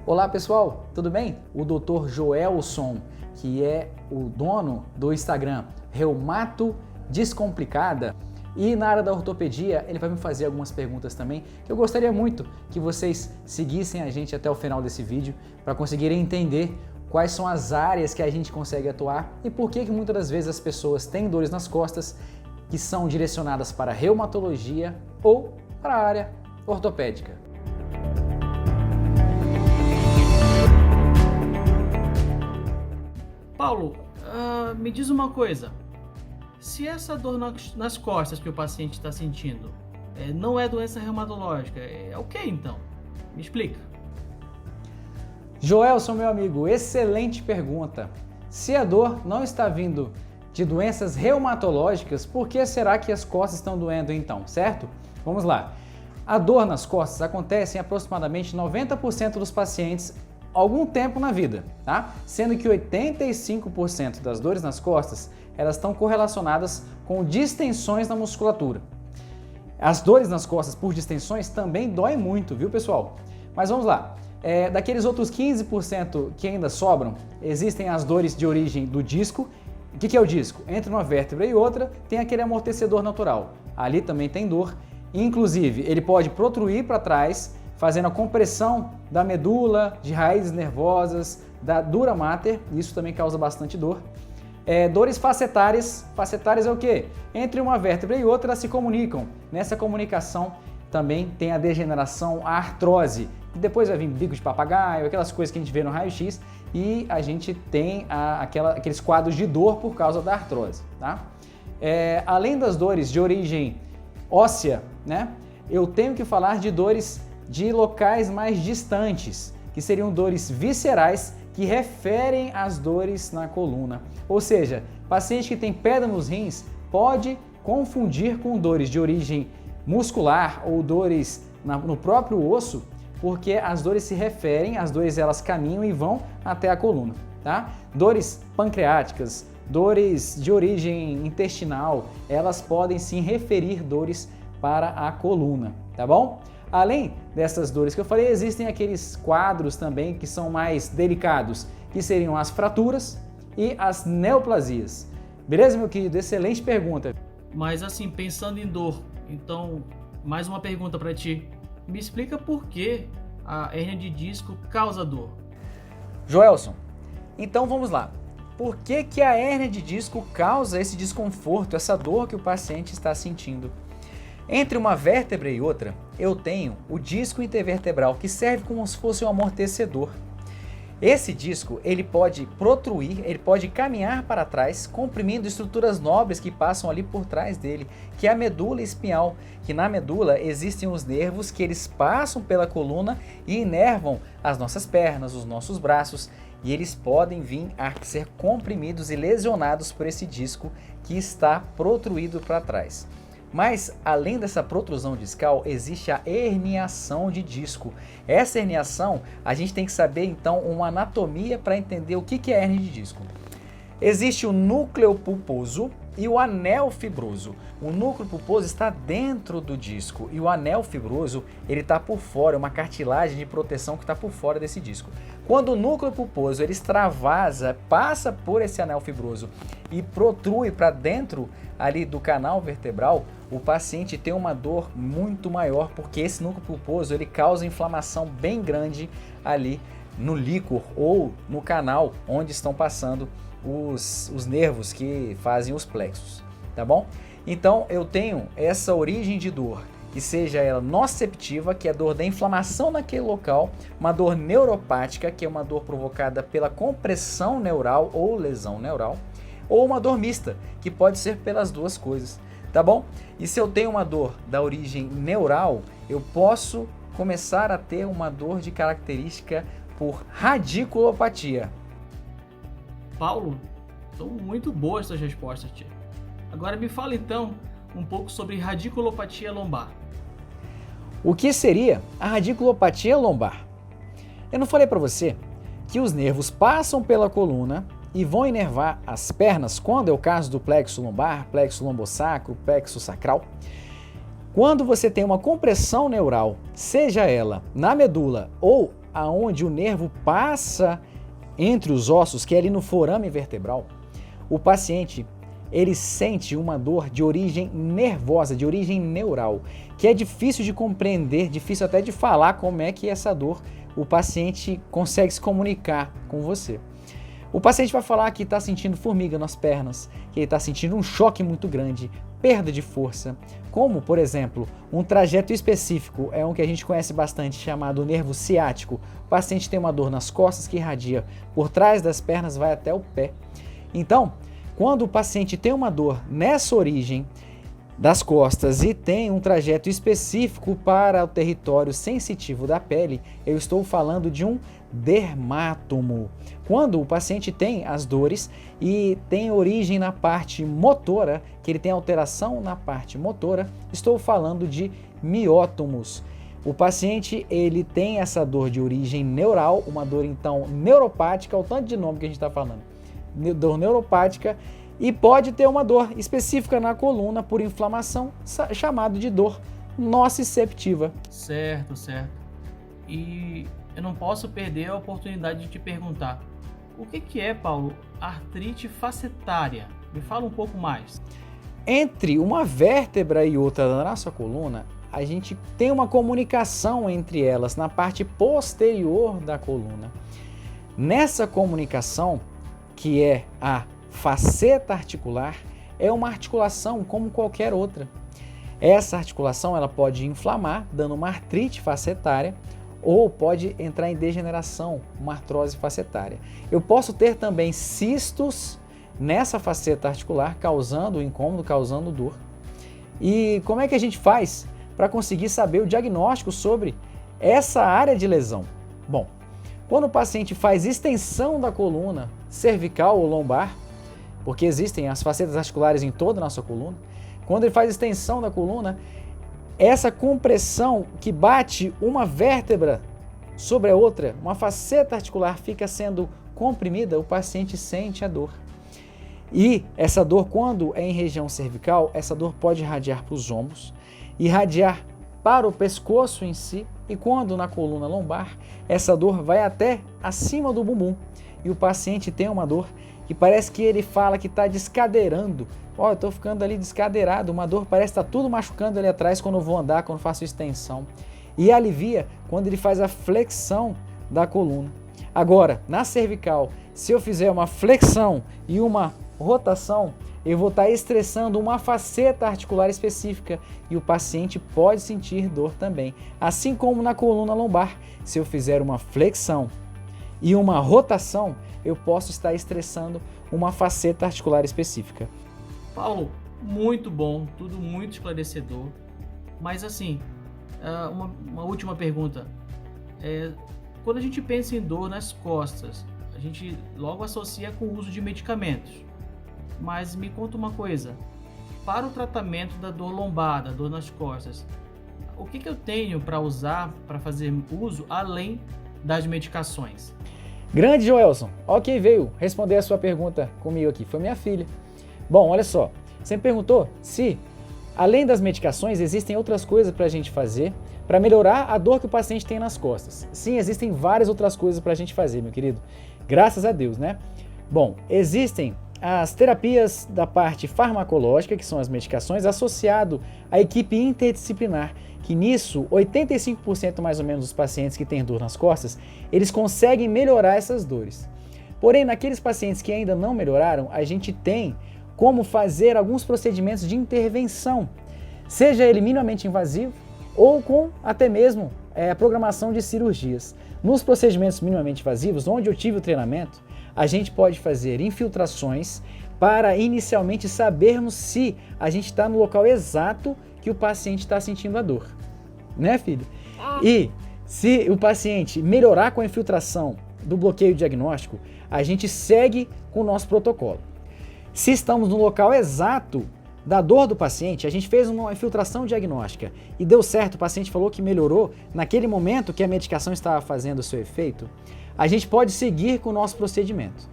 Olá pessoal, tudo bem? O Dr. Joelson, que é o dono do Instagram Reumato Descomplicada, e na área da ortopedia ele vai me fazer algumas perguntas também, que eu gostaria muito que vocês seguissem a gente até o final desse vídeo para conseguirem entender quais são as áreas que a gente consegue atuar e por que muitas das vezes as pessoas têm dores nas costas que são direcionadas para a reumatologia ou para a área ortopédica. Paulo, me diz uma coisa. Se essa dor nas costas que o paciente está sentindo não é doença reumatológica, é o que então? Me explica. Joelson, meu amigo, excelente pergunta. Se a dor não está vindo de doenças reumatológicas, por que será que as costas estão doendo então, certo? Vamos lá. A dor nas costas acontece em aproximadamente 90% dos pacientes algum tempo na vida, tá? Sendo que 85% das dores nas costas, elas estão correlacionadas com distensões na musculatura. As dores nas costas por distensões também doem muito, viu pessoal? Mas vamos lá. Daqueles outros 15% que ainda sobram, existem as dores de origem do disco. O que é o disco? Entre uma vértebra e outra tem aquele amortecedor natural. Ali também tem dor. Inclusive, ele pode protruir para trás, fazendo a compressão da medula, de raízes nervosas, da dura mater. Isso também causa bastante dor. Dores facetárias. Facetárias é o quê? Entre uma vértebra e outra elas se comunicam. Nessa comunicação também tem a degeneração, a artrose. Depois vai vir bico de papagaio, aquelas coisas que a gente vê no raio-x, e a gente tem aqueles quadros de dor por causa da artrose. Tá? Além das dores de origem óssea, né, eu tenho que falar de dores de locais mais distantes, que seriam dores viscerais que referem às dores na coluna. Ou seja, paciente que tem pedra nos rins pode confundir com dores de origem muscular ou dores no próprio osso, porque as dores se referem, as dores elas caminham e vão até a coluna, tá? Dores pancreáticas, dores de origem intestinal, elas podem sim referir dores para a coluna, tá bom? Além dessas dores que eu falei, existem aqueles quadros também que são mais delicados, que seriam as fraturas e as neoplasias. Beleza, meu querido? Excelente pergunta. Mas assim, pensando em dor, então, mais uma pergunta para ti. Me explica por que a hérnia de disco causa dor. Joelson, então vamos lá. Por que a hérnia de disco causa esse desconforto, essa dor que o paciente está sentindo? Entre uma vértebra e outra, eu tenho o disco intervertebral, que serve como se fosse um amortecedor. Esse disco, ele pode protruir, ele pode caminhar para trás, comprimindo estruturas nobres que passam ali por trás dele, que é a medula espinhal, que na medula existem os nervos que eles passam pela coluna e inervam as nossas pernas, os nossos braços, e eles podem vir a ser comprimidos e lesionados por esse disco que está protruído para trás. Mas, além dessa protrusão discal, existe a herniação de disco. Essa herniação, a gente tem que saber, então, uma anatomia para entender o que é hernia de disco. Existe o núcleo pulposo e o anel fibroso. O núcleo pulposo está dentro do disco e o anel fibroso ele está por fora, uma cartilagem de proteção que está por fora desse disco. Quando o núcleo pulposo ele extravasa, passa por esse anel fibroso e protrui para dentro ali do canal vertebral, o paciente tem uma dor muito maior porque esse núcleo pulposo ele causa inflamação bem grande ali no líquor ou no canal onde estão passando os nervos que fazem os plexos, tá bom? Então eu tenho essa origem de dor, que seja ela nociceptiva, que é a dor da inflamação naquele local, uma dor neuropática, que é uma dor provocada pela compressão neural ou lesão neural, ou uma dor mista, que pode ser pelas duas coisas, tá bom? E se eu tenho uma dor da origem neural, eu posso começar a ter uma dor de característica por radiculopatia. Paulo, são muito boas essas respostas, tia. Agora me fala então um pouco sobre radiculopatia lombar. O que seria a radiculopatia lombar? Eu não falei para você que os nervos passam pela coluna e vão inervar as pernas, quando é o caso do plexo lombar, plexo lombosacro, plexo sacral? Quando você tem uma compressão neural, seja ela na medula ou aonde o nervo passa entre os ossos, que é ali no forame vertebral, o paciente ele sente uma dor de origem nervosa, de origem neural, que é difícil de compreender, difícil até de falar como é que essa dor o paciente consegue se comunicar com você. O paciente vai falar que está sentindo formiga nas pernas, que ele está sentindo um choque muito grande, perda de força, como, por exemplo, um trajeto específico, é um que a gente conhece bastante, chamado nervo ciático. O paciente tem uma dor nas costas que irradia por trás das pernas, vai até o pé. Então, quando o paciente tem uma dor nessa origem das costas e tem um trajeto específico para o território sensitivo da pele, eu estou falando de um dermátomo. Quando o paciente tem as dores e tem origem na parte motora, que ele tem alteração na parte motora, estou falando de miótomos. O paciente ele tem essa dor de origem neural, uma dor então neuropática, o tanto de nome que a gente está falando, dor neuropática, e pode ter uma dor específica na coluna por inflamação, chamado de dor nociceptiva. Certo, certo. E eu não posso perder a oportunidade de te perguntar, o que é, Paulo, artrite facetária? Me fala um pouco mais. Entre uma vértebra e outra da nossa coluna, a gente tem uma comunicação entre elas na parte posterior da coluna. Nessa comunicação, que é a faceta articular, é uma articulação como qualquer outra. Essa articulação ela pode inflamar, dando uma artrite facetária, ou pode entrar em degeneração, uma artrose facetária. Eu posso ter também cistos nessa faceta articular, causando incômodo, causando dor. E como é que a gente faz para conseguir saber o diagnóstico sobre essa área de lesão? Bom, quando o paciente faz extensão da coluna cervical ou lombar, porque existem as facetas articulares em toda a nossa coluna, quando ele faz extensão da coluna, essa compressão que bate uma vértebra sobre a outra, uma faceta articular fica sendo comprimida, o paciente sente a dor. E essa dor, quando é em região cervical, essa dor pode irradiar para os ombros, irradiar para o pescoço em si, e quando na coluna lombar, essa dor vai até acima do bumbum. E o paciente tem uma dor que parece que ele fala que está descadeirando. Ó, eu estou ficando ali descadeirado, uma dor parece que está tudo machucando ali atrás quando eu vou andar, quando faço extensão. E alivia quando ele faz a flexão da coluna. Agora, na cervical, se eu fizer uma flexão e uma rotação, eu vou estar estressando uma faceta articular específica e o paciente pode sentir dor também. Assim como na coluna lombar, se eu fizer uma flexão e uma rotação, eu posso estar estressando uma faceta articular específica. Paulo, muito bom, tudo muito esclarecedor, mas assim, uma última pergunta. Quando a gente pensa em dor nas costas, a gente logo associa com o uso de medicamentos. Mas me conta uma coisa, para o tratamento da dor lombar, da dor nas costas, o que eu tenho para usar, para fazer uso, além das medicações? Grande Joelson, ó quem veio responder a sua pergunta comigo aqui, foi minha filha. Bom, olha só, você me perguntou se, além das medicações, existem outras coisas para a gente fazer para melhorar a dor que o paciente tem nas costas. Sim, existem várias outras coisas para a gente fazer, meu querido. Graças a Deus, né? Bom, existem as terapias da parte farmacológica, que são as medicações, associado à equipe interdisciplinar, que nisso, 85% mais ou menos dos pacientes que têm dor nas costas, eles conseguem melhorar essas dores. Porém, naqueles pacientes que ainda não melhoraram, a gente tem como fazer alguns procedimentos de intervenção, seja ele minimamente invasivo ou com até mesmo a programação de cirurgias. Nos procedimentos minimamente invasivos, onde eu tive o treinamento, a gente pode fazer infiltrações para inicialmente sabermos se a gente está no local exato que o paciente está sentindo a dor, né, filho? E se o paciente melhorar com a infiltração do bloqueio diagnóstico, a gente segue com o nosso protocolo. Se estamos no local exato da dor do paciente, a gente fez uma infiltração diagnóstica e deu certo, o paciente falou que melhorou naquele momento que a medicação estava fazendo o seu efeito, a gente pode seguir com o nosso procedimento.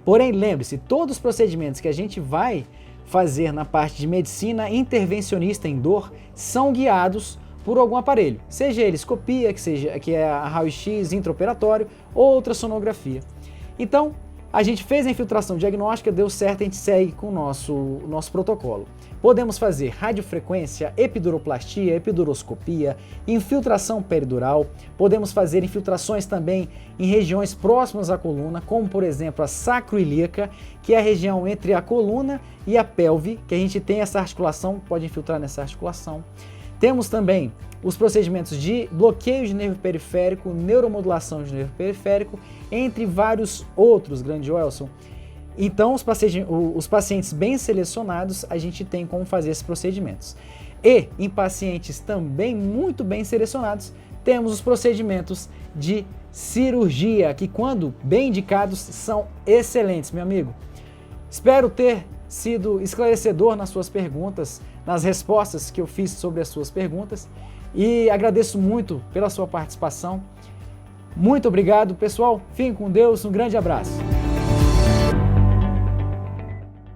Porém, lembre-se, todos os procedimentos que a gente vai fazer na parte de medicina intervencionista em dor são guiados por algum aparelho, seja ele escopia, que é a raio-x intraoperatório, ou ultrassonografia. Então, a gente fez a infiltração diagnóstica, deu certo, a gente segue com o nosso protocolo. Podemos fazer radiofrequência, epiduroplastia, epiduroscopia, infiltração peridural, podemos fazer infiltrações também em regiões próximas à coluna, como por exemplo a sacroiliaca, que é a região entre a coluna e a pelve, que a gente tem essa articulação, pode infiltrar nessa articulação. Temos também os procedimentos de bloqueio de nervo periférico, neuromodulação de nervo periférico, entre vários outros, grande Welson. Então, os pacientes bem selecionados, a gente tem como fazer esses procedimentos. E em pacientes também muito bem selecionados, temos os procedimentos de cirurgia, que quando bem indicados são excelentes, meu amigo. Espero ter sido esclarecedor nas suas perguntas, nas respostas que eu fiz sobre as suas perguntas, e agradeço muito pela sua participação. Muito obrigado, pessoal. Fiquem com Deus, um grande abraço.